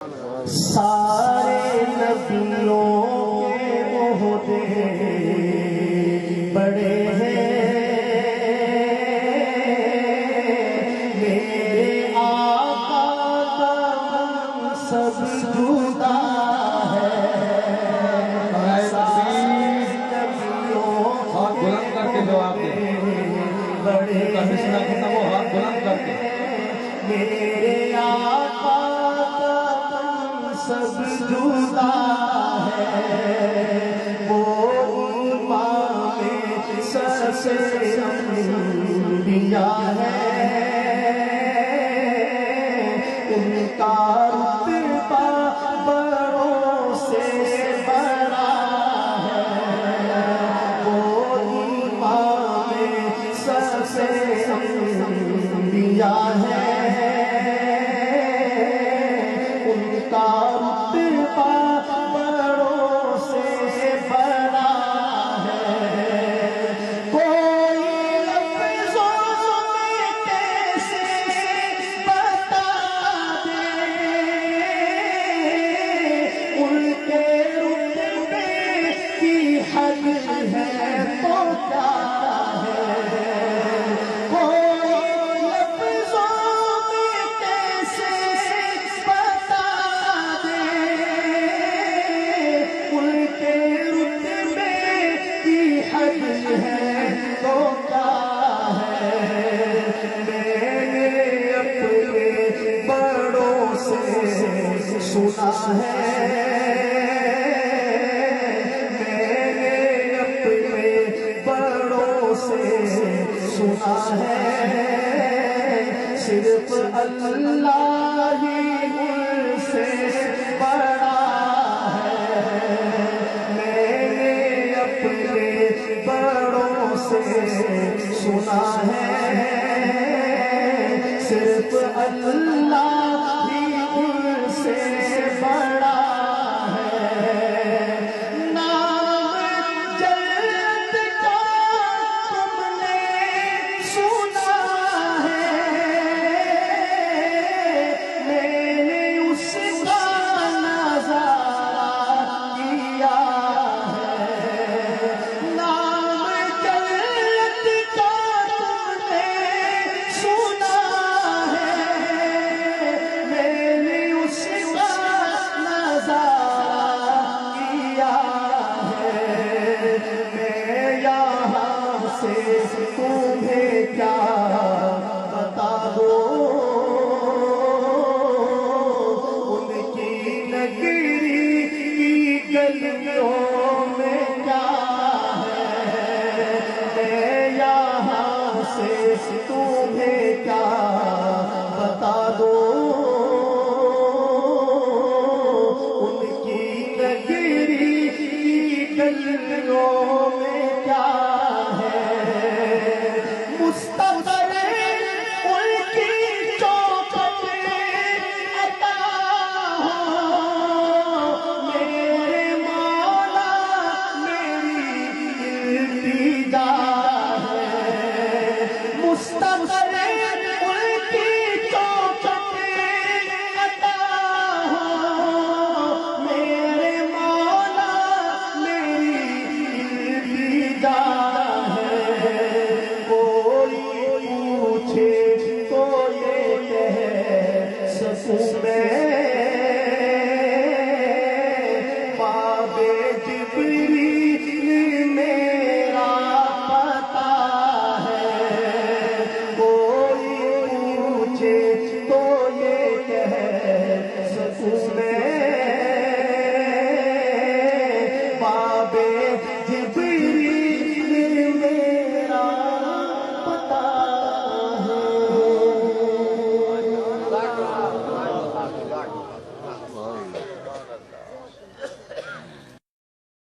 سارے نبیوں کے عہدے بڑے ہیں، میرے آقا کا منصب جدا ہے۔ سارے نبیوں ہاتھ بلند کر کے جواب دیں، بڑے وہ ہاتھ بلند کر کے میرے آقا سب جدا ہے، وہ امام سب انبیاء ہے، ان کا رتبہ بڑوں سے بڑا ہے، وہ امام سب انبیاء ہے، بڑوں سے بڑا ہے۔ کوئی لفظوں میں کیسے بتا دے ان کے رتبے کی حد ہے تو کیا ہے، کوئی لفظوں میں کیسے ہے تو کیا ہے۔ میں نے اپنے بڑوں سے سنا ہے، میں نے اپنے بڑوں سے سنا ہے، صرف اللہ ہی مجھ سے بڑا ہے۔ میں نے اپنے بڑوں سے سنا ہے، صرف اللہ